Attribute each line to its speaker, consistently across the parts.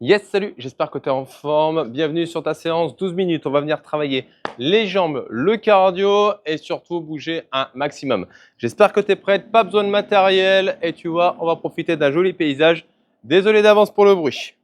Speaker 1: Yes, salut, j'espère que tu es en forme. Bienvenue sur ta séance 12 minutes. On va venir travailler les jambes, le cardio et surtout bouger un maximum. J'espère que tu es prête, pas besoin de matériel et tu vois, on va profiter d'un joli paysage. Désolé d'avance pour le bruit.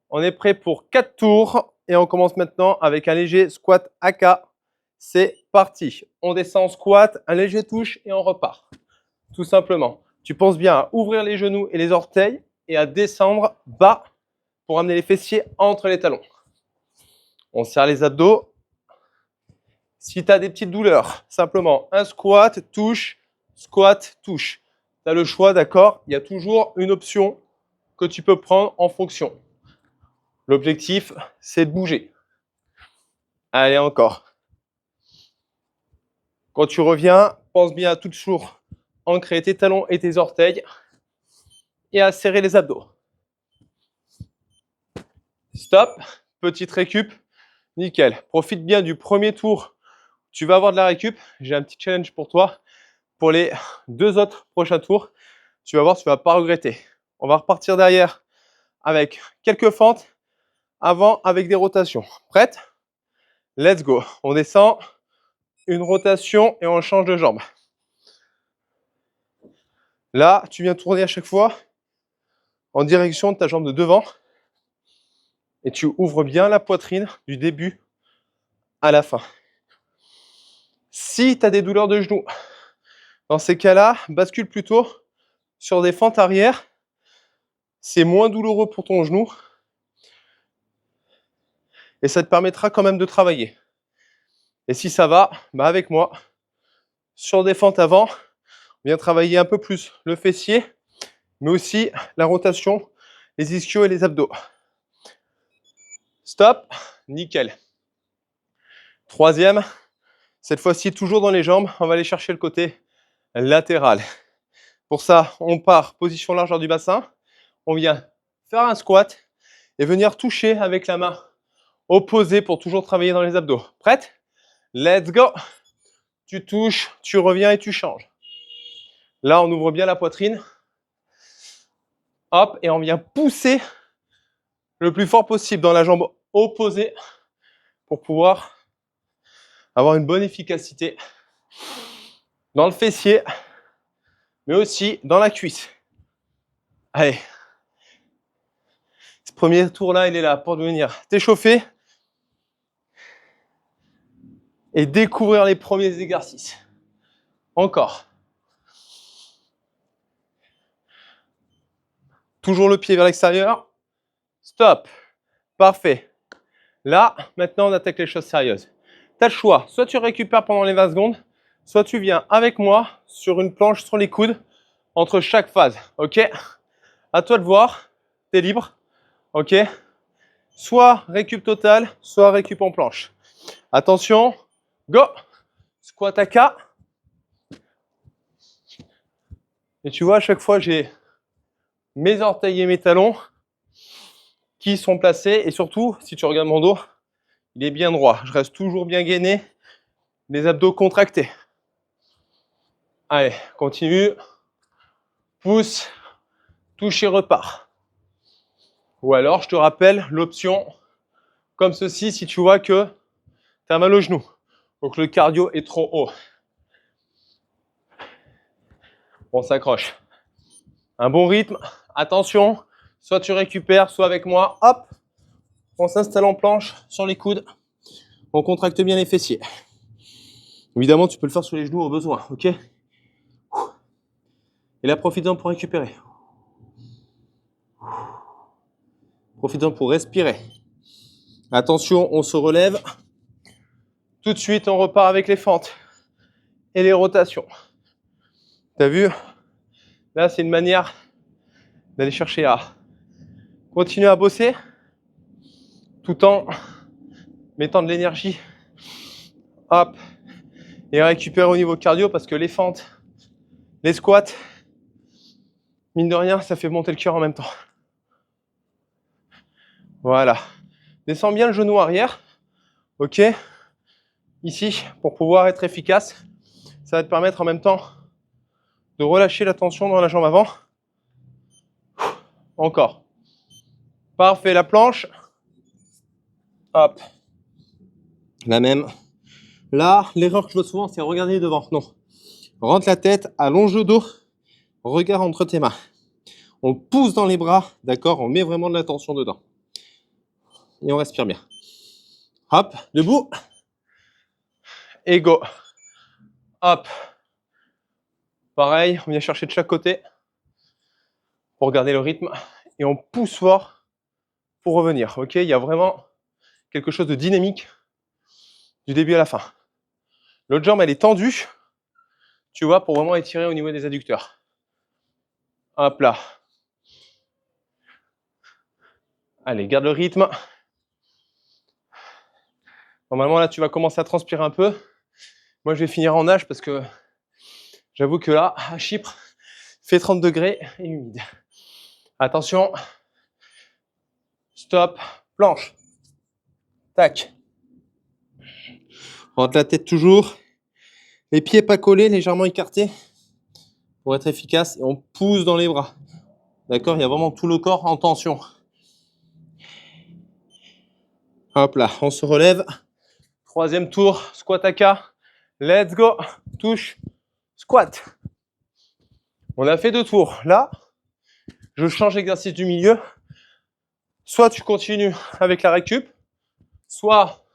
Speaker 1: On est prêt pour 4 tours et on commence maintenant avec un léger squat AK. C'est parti. On descend en squat, un léger touche et on repart. Tout simplement. Tu penses bien à ouvrir les genoux et les orteils et à descendre bas pour amener les fessiers entre les talons. On serre les abdos. Si tu as des petites douleurs, simplement un squat, touche, squat, touche. Tu as le choix, d'accord? Il y a toujours une option que tu peux prendre en fonction. L'objectif, c'est de bouger. Allez, encore. Quand tu reviens, pense bien à toujours ancrer tes talons et tes orteils et à serrer les abdos. Stop, petite récup, nickel. Profite bien du premier tour. Tu vas avoir de la récup. J'ai un petit challenge pour toi. Pour les 2 autres prochains tours, tu vas voir, tu ne vas pas regretter. On va repartir derrière avec quelques fentes, avant avec des rotations. Prête? Let's go. On descend, une rotation et on change de jambe. Là, tu viens tourner à chaque fois en direction de ta jambe de devant et tu ouvres bien la poitrine du début à la fin. Si tu as des douleurs de genoux, dans ces cas-là, bascule plutôt sur des fentes arrière. C'est moins douloureux pour ton genou et ça te permettra quand même de travailler. Et si ça va, bah avec moi, sur des fentes avant, on vient travailler un peu plus le fessier, mais aussi la rotation, les ischios et les abdos. Stop, nickel. Troisième, cette fois-ci toujours dans les jambes, on va aller chercher le côté latéral. Pour ça, on part position largeur du bassin, on vient faire un squat et venir toucher avec la main opposée pour toujours travailler dans les abdos. Prête? Let's go. Tu touches, tu reviens et tu changes. Là, on ouvre bien la poitrine. Hop, et on vient pousser le plus fort possible dans la jambe opposée pour pouvoir avoir une bonne efficacité dans le fessier, mais aussi dans la cuisse. Allez. Ce premier tour-là, il est là pour venir t'échauffer et découvrir les premiers exercices. Encore. Toujours le pied vers l'extérieur. Stop. Parfait. Là, maintenant, on attaque les choses sérieuses. Tu as le choix. Soit tu récupères pendant les 20 secondes, soit tu viens avec moi sur une planche sur les coudes entre chaque phase. OK? À toi de voir. Tu es libre. OK? Soit récup total, soit récup en planche. Attention. Go! Squat AK. Et tu vois, à chaque fois, j'ai mes orteils et mes talons qui sont placés. Et surtout, si tu regardes mon dos, il est bien droit. Je reste toujours bien gainé, les abdos contractés. Allez, continue. Pousse, touche et repars. Ou alors, je te rappelle l'option comme ceci si tu vois que tu as mal au genou. Donc, le cardio est trop haut. On s'accroche. Un bon rythme. Attention, soit tu récupères, soit avec moi. Hop, on s'installe en planche sur les coudes. On contracte bien les fessiers. Évidemment, tu peux le faire sur les genoux au besoin, ok? Et là, profite-en pour récupérer. Profite-en pour respirer. Attention, on se relève. Tout de suite, on repart avec les fentes et les rotations. T'as vu? Là, c'est une manière d'aller chercher à continuer à bosser tout en mettant de l'énergie. Hop. Et récupérer au niveau cardio parce que les fentes, les squats, mine de rien, ça fait monter le cœur en même temps. Voilà. Descends bien le genou arrière. OK. Ici, pour pouvoir être efficace, ça va te permettre en même temps de relâcher la tension dans la jambe avant. Encore. Parfait, la planche. Hop. La même. Là, l'erreur que je vois souvent, c'est regarder devant. Non. Rentre la tête, allonge le dos, regarde entre tes mains. On pousse dans les bras, d'accord? On met vraiment de la tension dedans. Et on respire bien. Hop, debout. Et go. Hop. Pareil, on vient chercher de chaque côté pour garder le rythme. Et on pousse fort pour revenir. Ok, il y a vraiment quelque chose de dynamique du début à la fin. L'autre jambe, elle est tendue, tu vois, pour vraiment étirer au niveau des adducteurs. Hop là. Allez, garde le rythme. Normalement, là, tu vas commencer à transpirer un peu. Moi, je vais finir en nage parce que j'avoue que là, à Chypre, il fait 30 degrés et humide. Attention. Stop. Planche. Tac. Rentre la tête toujours. Les pieds pas collés, légèrement écartés pour être efficace. Et on pousse dans les bras. D'accord? Il y a vraiment tout le corps en tension. Hop là, on se relève. Troisième tour, squat AK. Let's go. Touche, squat. On a fait 2 tours. Là, je change l'exercice du milieu. Soit tu continues avec la récup, soit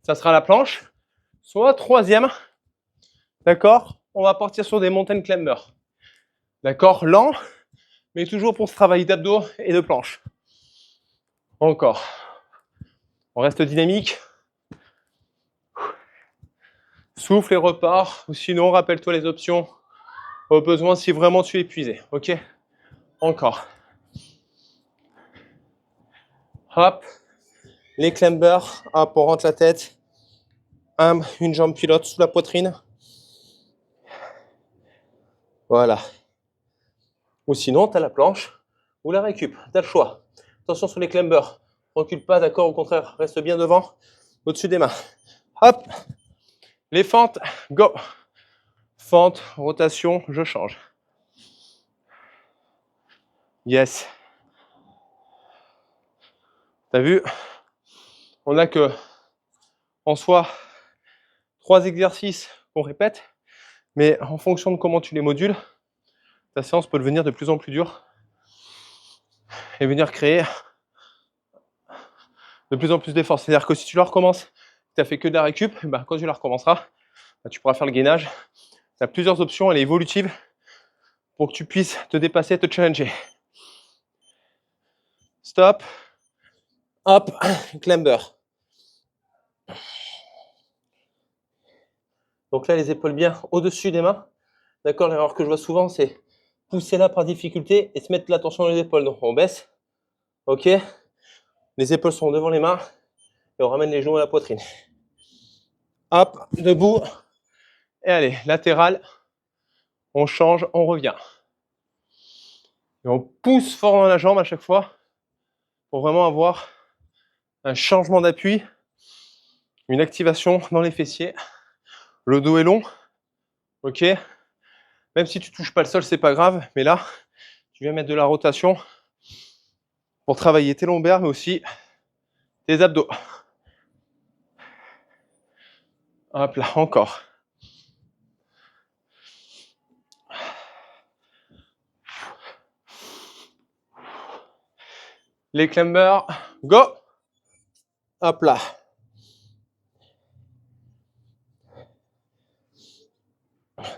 Speaker 1: ça sera la planche, soit troisième, d'accord, on va partir sur des mountain climbers. D'accord, lent, mais toujours pour ce travail d'abdos et de planche. Encore. On reste dynamique. Souffle et repart. Ou sinon, rappelle-toi les options au besoin si vraiment tu es épuisé. Ok? Encore. Hop. Les climbers. Hop, on rentre la tête. Une jambe pilote sous la poitrine. Voilà. Ou sinon, tu as la planche ou la récup. Tu as le choix. Attention sur les climbers. Recule pas, d'accord? Au contraire, reste bien devant, au-dessus des mains. Hop. Les fentes, go. Fente, rotation, je change. Yes. T'as vu? On n'a que, en soi, 3 exercices qu'on répète, mais en fonction de comment tu les modules, ta séance peut devenir de plus en plus dure et venir créer de plus en plus d'efforts. C'est-à-dire que si tu la recommences, tu n'as fait que de la récup, ben, quand tu la recommenceras, ben, tu pourras faire le gainage. Tu as plusieurs options, elle est évolutive pour que tu puisses te dépasser, te challenger. Stop. Hop, climber. Donc là, les épaules bien au-dessus des mains. D'accord, l'erreur que je vois souvent, c'est pousser là par difficulté et se mettre la tension dans les épaules. Donc on baisse. Ok. Les épaules sont devant les mains et on ramène les genoux à la poitrine. Hop, debout. Et allez, latéral. On change, on revient. Et on pousse fort dans la jambe à chaque fois pour vraiment avoir un changement d'appui, une activation dans les fessiers. Le dos est long. Ok. Même si tu ne touches pas le sol, c'est pas grave. Mais là, tu viens mettre de la rotation pour travailler tes lombaires, mais aussi tes abdos. Hop là, encore. Les climbers, go. Hop là.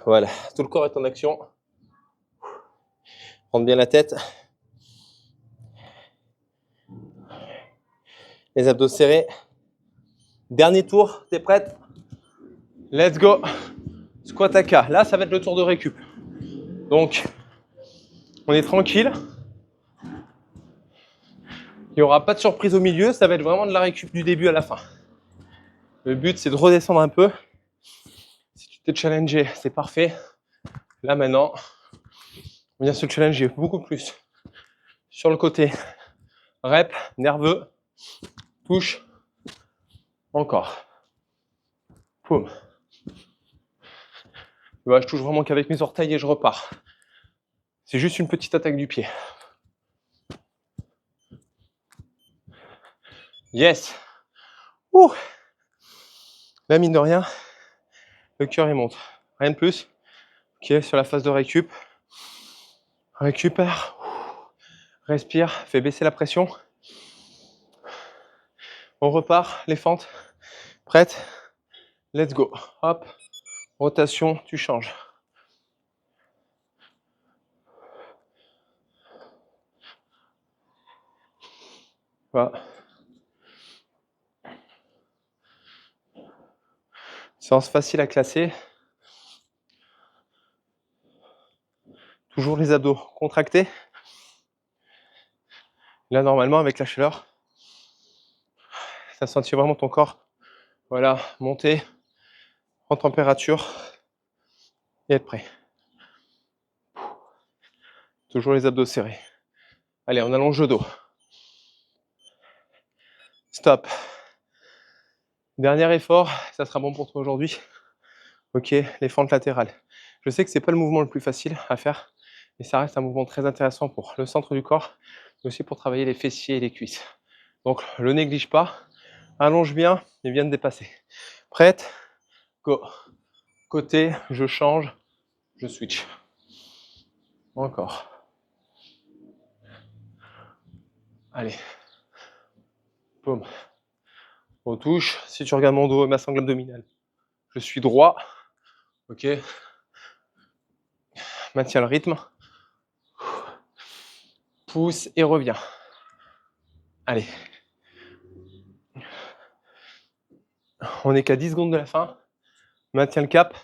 Speaker 1: Voilà, tout le corps est en action. Prendre bien la tête. Les abdos serrés. Dernier tour, t'es prête? Let's go. Squat AK. Là, ça va être le tour de récup. Donc, on est tranquille. Il n'y aura pas de surprise au milieu. Ça va être vraiment de la récup du début à la fin. Le but, c'est de redescendre un peu. Si tu t'es challengé, c'est parfait. Là, maintenant, on vient se challenger beaucoup plus sur le côté. Rep, nerveux, touche. Encore. Poum. Bah, je touche vraiment qu'avec mes orteils et je repars. C'est juste une petite attaque du pied. Yes. Ouh. Là, mine de rien, le cœur il monte. Rien de plus. Ok, sur la phase de récup. Récupère. Respire, fais baisser la pression. On repart, les fentes. Prête? Let's go. Hop. Rotation, tu changes. Voilà. Séance facile à classer. Toujours les abdos contractés. Là, normalement, avec la chaleur, tu as senti vraiment ton corps, voilà, monter en température et être prêt. Toujours les abdos serrés. Allez, on allonge le dos. Stop. Dernier effort, ça sera bon pour toi aujourd'hui. Ok, les fentes latérales. Je sais que c'est pas le mouvement le plus facile à faire, mais ça reste un mouvement très intéressant pour le centre du corps, mais aussi pour travailler les fessiers et les cuisses. Donc, le néglige pas. Allonge bien et viens de dépasser. Prête? Go. Côté, je change, je switch. Encore. Allez. Boum. On touche. Si tu regardes mon dos, ma sangle abdominale, je suis droit. Ok. Maintiens le rythme. Pousse et reviens. Allez. On n'est qu'à 10 secondes de la fin. Maintiens le cap.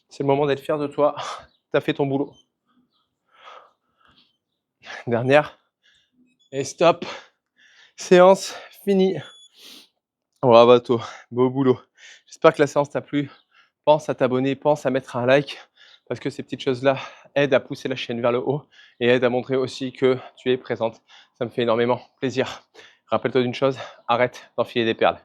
Speaker 1: C'est le moment d'être fier de toi. Tu as fait ton boulot. Dernière. Et stop. Séance finie. Bravo, beau boulot. J'espère que la séance t'a plu. Pense à t'abonner, pense à mettre un like, parce que ces petites choses-là aident à pousser la chaîne vers le haut et aident à montrer aussi que tu es présente. Ça me fait énormément plaisir. Rappelle-toi d'une chose, arrête d'enfiler des perles.